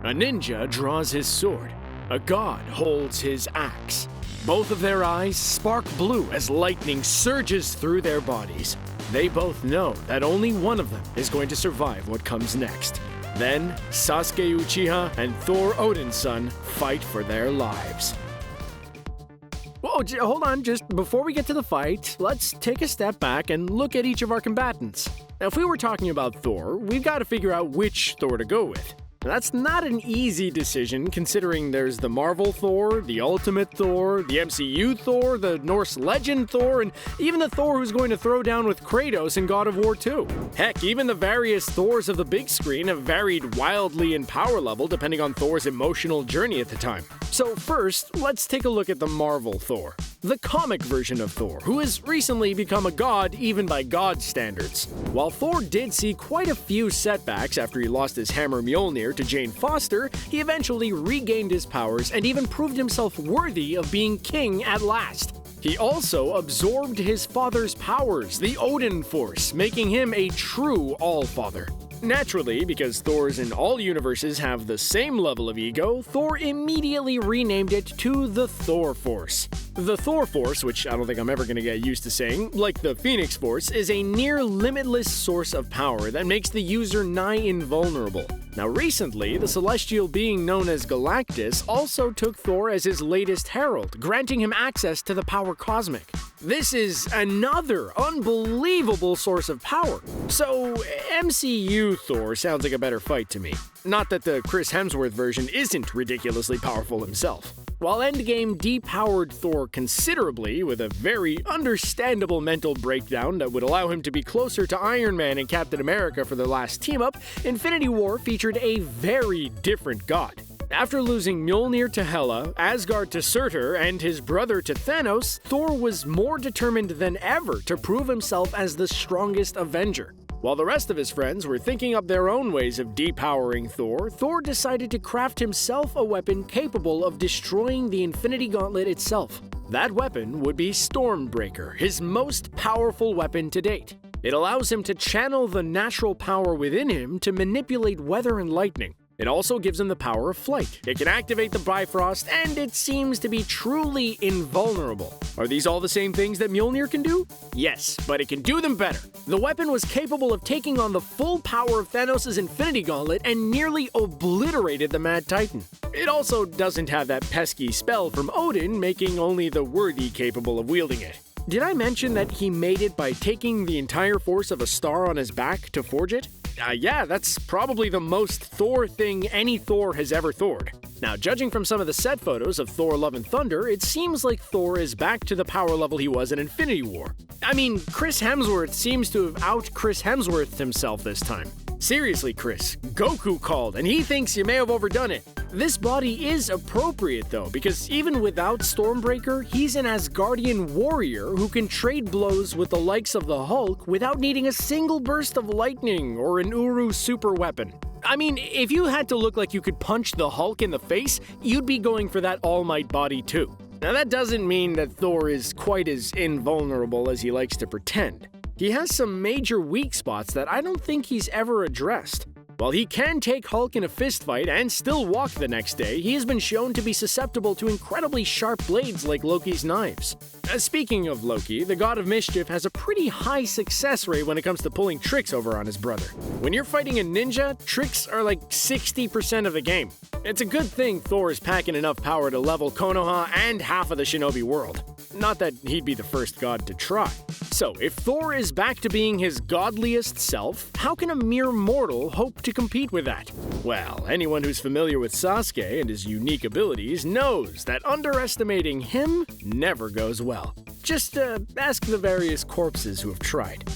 A ninja draws his sword. A god holds his axe. Both of their eyes spark blue as lightning surges through their bodies. They both know that only one of them is going to survive what comes next. Then, Sasuke Uchiha and Thor Odinson fight for their lives. Whoa, hold on, just before we get to the fight, let's take a step back and look at each of our combatants. Now, if we were talking about Thor, we've got to figure out which Thor to go with. That's not an easy decision, considering there's the Marvel Thor, the Ultimate Thor, the MCU Thor, the Norse Legend Thor, and even the Thor who's going to throw down with Kratos in God of War 2. Heck, even the various Thors of the big screen have varied wildly in power level depending on Thor's emotional journey at the time. So first, let's take a look at the Marvel Thor, the comic version of Thor, who has recently become a god even by god standards. While Thor did see quite a few setbacks after he lost his hammer Mjolnir to Jane Foster, he eventually regained his powers and even proved himself worthy of being king at last. He also absorbed his father's powers, the Odin Force, making him a true All-Father. Naturally, because Thors in all universes have the same level of ego, Thor immediately renamed it to the Thor Force. The Thor Force, which I don't think I'm ever going to get used to saying, like the Phoenix Force, is a near-limitless source of power that makes the user nigh invulnerable. Now recently, the celestial being known as Galactus also took Thor as his latest herald, granting him access to the power cosmic. This is another unbelievable source of power. So, MCU Thor sounds like a better fight to me. Not that the Chris Hemsworth version isn't ridiculously powerful himself. While Endgame depowered Thor considerably with a very understandable mental breakdown that would allow him to be closer to Iron Man and Captain America for their last team-up, Infinity War featured a very different god. After losing Mjolnir to Hela, Asgard to Surtur, and his brother to Thanos, Thor was more determined than ever to prove himself as the strongest Avenger. While the rest of his friends were thinking up their own ways of depowering Thor, Thor decided to craft himself a weapon capable of destroying the Infinity Gauntlet itself. That weapon would be Stormbreaker, his most powerful weapon to date. It allows him to channel the natural power within him to manipulate weather and lightning. It also gives him the power of flight. It can activate the Bifrost, and it seems to be truly invulnerable. Are these all the same things that Mjolnir can do? Yes, but it can do them better. The weapon was capable of taking on the full power of Thanos' Infinity Gauntlet and nearly obliterated the Mad Titan. It also doesn't have that pesky spell from Odin, making only the worthy capable of wielding it. Did I mention that he made it by taking the entire force of a star on his back to forge it? Yeah, that's probably the most Thor thing any Thor has ever Thored. Now, judging from some of the set photos of Thor Love and Thunder, it seems like Thor is back to the power level he was in Infinity War. I mean, Chris Hemsworth seems to have out-Chris Hemsworthed himself this time. Seriously, Chris, Goku called, and he thinks you may have overdone it. This body is appropriate, though, because even without Stormbreaker, he's an Asgardian warrior who can trade blows with the likes of the Hulk without needing a single burst of lightning or an Uru super weapon. I mean, if you had to look like you could punch the Hulk in the face, you'd be going for that All Might body too. Now that doesn't mean that Thor is quite as invulnerable as he likes to pretend. He has some major weak spots that I don't think he's ever addressed. While he can take Hulk in a fistfight and still walk the next day, he has been shown to be susceptible to incredibly sharp blades like Loki's knives. Speaking of Loki, the God of Mischief has a pretty high success rate when it comes to pulling tricks over on his brother. When you're fighting a ninja, tricks are like 60% of the game. It's a good thing Thor is packing enough power to level Konoha and half of the shinobi world. Not that he'd be the first god to try. So, if Thor is back to being his godliest self, how can a mere mortal hope to compete with that? Well, anyone who's familiar with Sasuke and his unique abilities knows that underestimating him never goes well. Just ask the various corpses who have tried.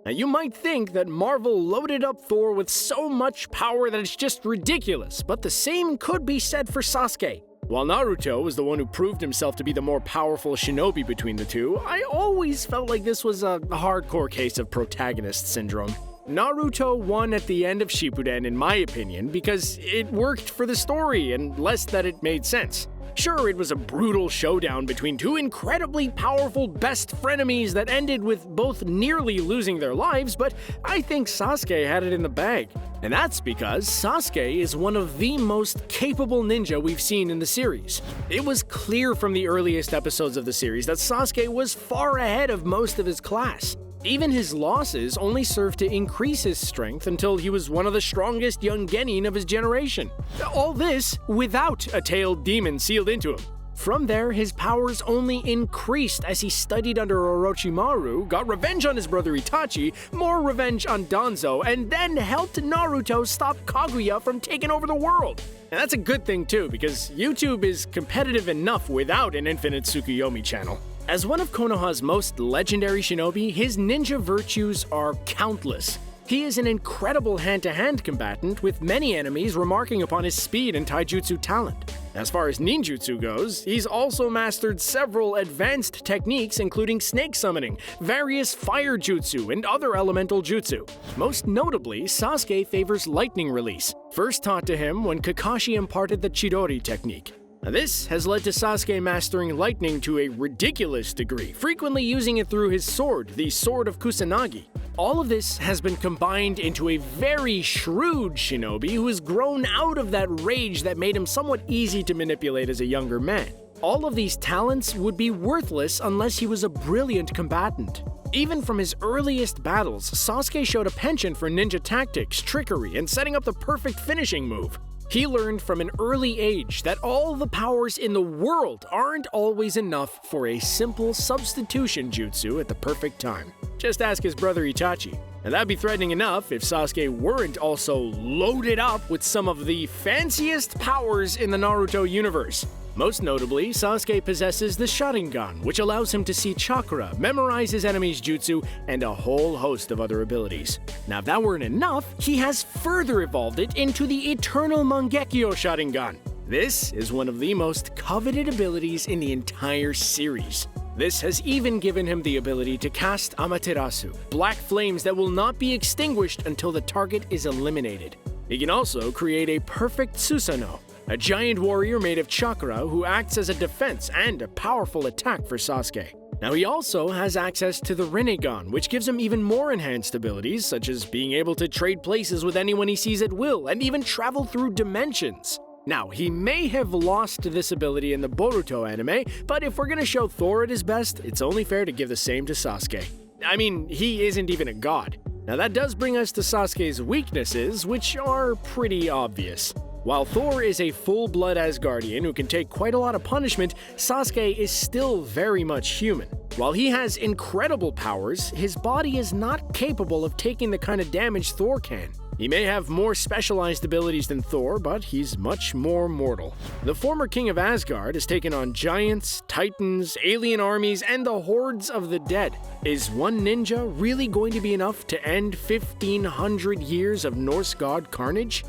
Now, you might think that Marvel loaded up Thor with so much power that it's just ridiculous, but the same could be said for Sasuke. While Naruto was the one who proved himself to be the more powerful shinobi between the two, I always felt like this was a hardcore case of protagonist syndrome. Naruto won at the end of Shippuden in my opinion because it worked for the story and less that it made sense. Sure, it was a brutal showdown between two incredibly powerful best frenemies that ended with both nearly losing their lives, but I think Sasuke had it in the bag. And that's because Sasuke is one of the most capable ninja we've seen in the series. It was clear from the earliest episodes of the series that Sasuke was far ahead of most of his class. Even his losses only served to increase his strength until he was one of the strongest young genin of his generation. All this without a tailed demon sealed into him. From there, his powers only increased as he studied under Orochimaru, got revenge on his brother Itachi, more revenge on Danzo, and then helped Naruto stop Kaguya from taking over the world. And that's a good thing too, because YouTube is competitive enough without an infinite Tsukuyomi channel. As one of Konoha's most legendary shinobi, his ninja virtues are countless. He is an incredible hand-to-hand combatant, with many enemies remarking upon his speed and taijutsu talent. As far as ninjutsu goes, he's also mastered several advanced techniques including snake summoning, various fire jutsu, and other elemental jutsu. Most notably, Sasuke favors lightning release, first taught to him when Kakashi imparted the Chidori technique. Now, this has led to Sasuke mastering lightning to a ridiculous degree, frequently using it through his sword, the Sword of Kusanagi. All of this has been combined into a very shrewd shinobi who has grown out of that rage that made him somewhat easy to manipulate as a younger man. All of these talents would be worthless unless he was a brilliant combatant. Even from his earliest battles, Sasuke showed a penchant for ninja tactics, trickery, and setting up the perfect finishing move. He learned from an early age that all the powers in the world aren't always enough for a simple substitution jutsu at the perfect time. Just ask his brother Itachi. And that'd be threatening enough if Sasuke weren't also loaded up with some of the fanciest powers in the Naruto universe. Most notably, Sasuke possesses the Sharingan, which allows him to see chakra, memorize his enemy's jutsu, and a whole host of other abilities. Now, if that weren't enough, he has further evolved it into the Eternal Mangekyo Sharingan. This is one of the most coveted abilities in the entire series. This has even given him the ability to cast Amaterasu, black flames that will not be extinguished until the target is eliminated. He can also create a perfect Susanoo, a giant warrior made of chakra who acts as a defense and a powerful attack for Sasuke. Now, he also has access to the Rinnegan, which gives him even more enhanced abilities, such as being able to trade places with anyone he sees at will and even travel through dimensions. Now, he may have lost this ability in the Boruto anime, but if we're gonna show Thor at his best, it's only fair to give the same to Sasuke. I mean, he isn't even a god. Now, that does bring us to Sasuke's weaknesses, which are pretty obvious. While Thor is a full-blood Asgardian who can take quite a lot of punishment, Sasuke is still very much human. While he has incredible powers, his body is not capable of taking the kind of damage Thor can. He may have more specialized abilities than Thor, but he's much more mortal. The former king of Asgard has taken on giants, titans, alien armies, and the hordes of the dead. Is one ninja really going to be enough to end 1,500 years of Norse god carnage?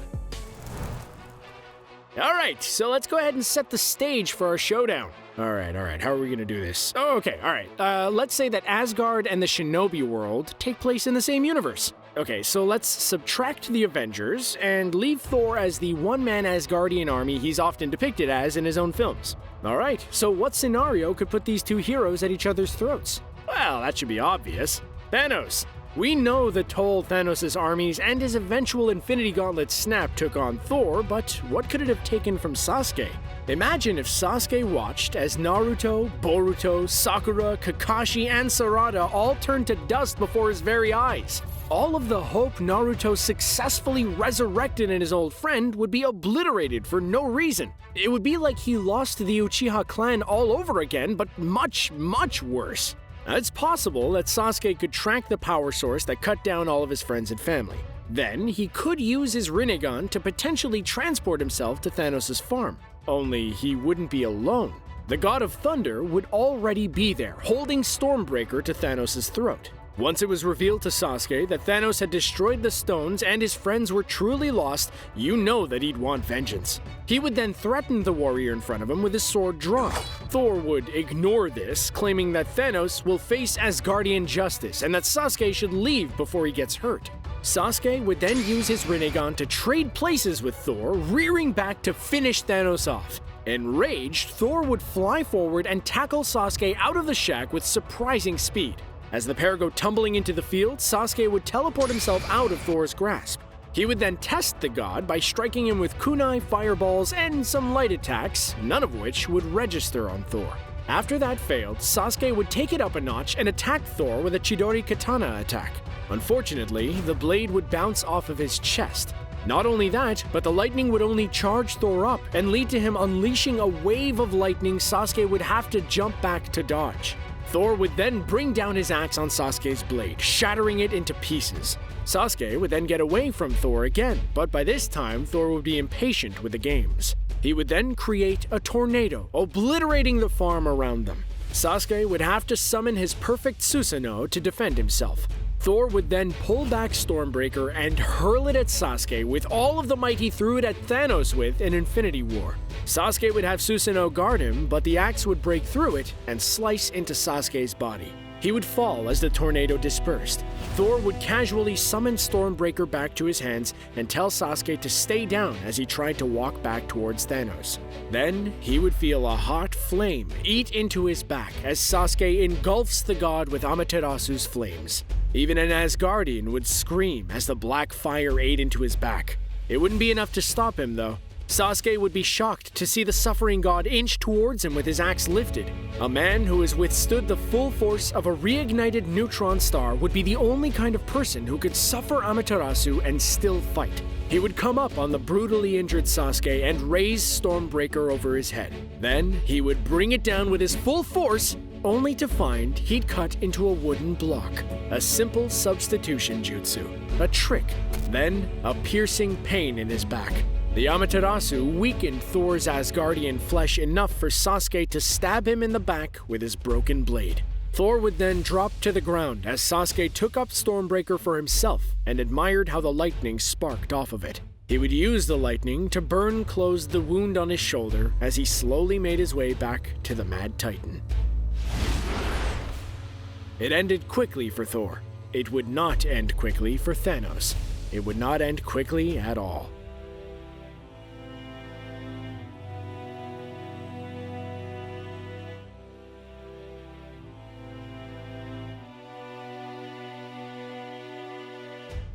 Alright, so let's go ahead and set the stage for our showdown. Alright, how are we gonna do this? Oh, okay, alright. Let's say that Asgard and the Shinobi world take place in the same universe. Okay, so let's subtract the Avengers and leave Thor as the one-man Asgardian army he's often depicted as in his own films. Alright, so what scenario could put these two heroes at each other's throats? Well, that should be obvious. Thanos. We know the toll Thanos' armies and his eventual Infinity Gauntlet snap took on Thor, but what could it have taken from Sasuke? Imagine if Sasuke watched as Naruto, Boruto, Sakura, Kakashi, and Sarada all turned to dust before his very eyes. All of the hope Naruto successfully resurrected in his old friend would be obliterated for no reason. It would be like he lost the Uchiha clan all over again, but much, much worse. Now, it's possible that Sasuke could track the power source that cut down all of his friends and family. Then, he could use his Rinnegan to potentially transport himself to Thanos' farm. Only he wouldn't be alone. The God of Thunder would already be there, holding Stormbreaker to Thanos' throat. Once it was revealed to Sasuke that Thanos had destroyed the stones and his friends were truly lost, you know that he'd want vengeance. He would then threaten the warrior in front of him with his sword drawn. Thor would ignore this, claiming that Thanos will face Asgardian justice and that Sasuke should leave before he gets hurt. Sasuke would then use his Rinnegan to trade places with Thor, rearing back to finish Thanos off. Enraged, Thor would fly forward and tackle Sasuke out of the shack with surprising speed. As the pair go tumbling into the field, Sasuke would teleport himself out of Thor's grasp. He would then test the god by striking him with kunai, fireballs, and some light attacks, none of which would register on Thor. After that failed, Sasuke would take it up a notch and attack Thor with a Chidori Katana attack. Unfortunately, the blade would bounce off of his chest. Not only that, but the lightning would only charge Thor up and lead to him unleashing a wave of lightning Sasuke would have to jump back to dodge. Thor would then bring down his axe on Sasuke's blade, shattering it into pieces. Sasuke would then get away from Thor again, but by this time Thor would be impatient with the games. He would then create a tornado, obliterating the farm around them. Sasuke would have to summon his perfect Susanoo to defend himself. Thor would then pull back Stormbreaker and hurl it at Sasuke with all of the might he threw it at Thanos with in Infinity War. Sasuke would have Susanoo guard him, but the axe would break through it and slice into Sasuke's body. He would fall as the tornado dispersed. Thor would casually summon Stormbreaker back to his hands and tell Sasuke to stay down as he tried to walk back towards Thanos. Then, he would feel a hot flame eat into his back as Sasuke engulfs the god with Amaterasu's flames. Even an Asgardian would scream as the black fire ate into his back. It wouldn't be enough to stop him, though. Sasuke would be shocked to see the suffering god inch towards him with his axe lifted. A man who has withstood the full force of a reignited neutron star would be the only kind of person who could suffer Amaterasu and still fight. He would come up on the brutally injured Sasuke and raise Stormbreaker over his head. Then, he would bring it down with his full force, only to find he'd cut into a wooden block. A simple substitution jutsu. A trick. Then, a piercing pain in his back. The Amaterasu weakened Thor's Asgardian flesh enough for Sasuke to stab him in the back with his broken blade. Thor would then drop to the ground as Sasuke took up Stormbreaker for himself and admired how the lightning sparked off of it. He would use the lightning to close the wound on his shoulder as he slowly made his way back to the Mad Titan. It ended quickly for Thor. It would not end quickly for Thanos. It would not end quickly at all.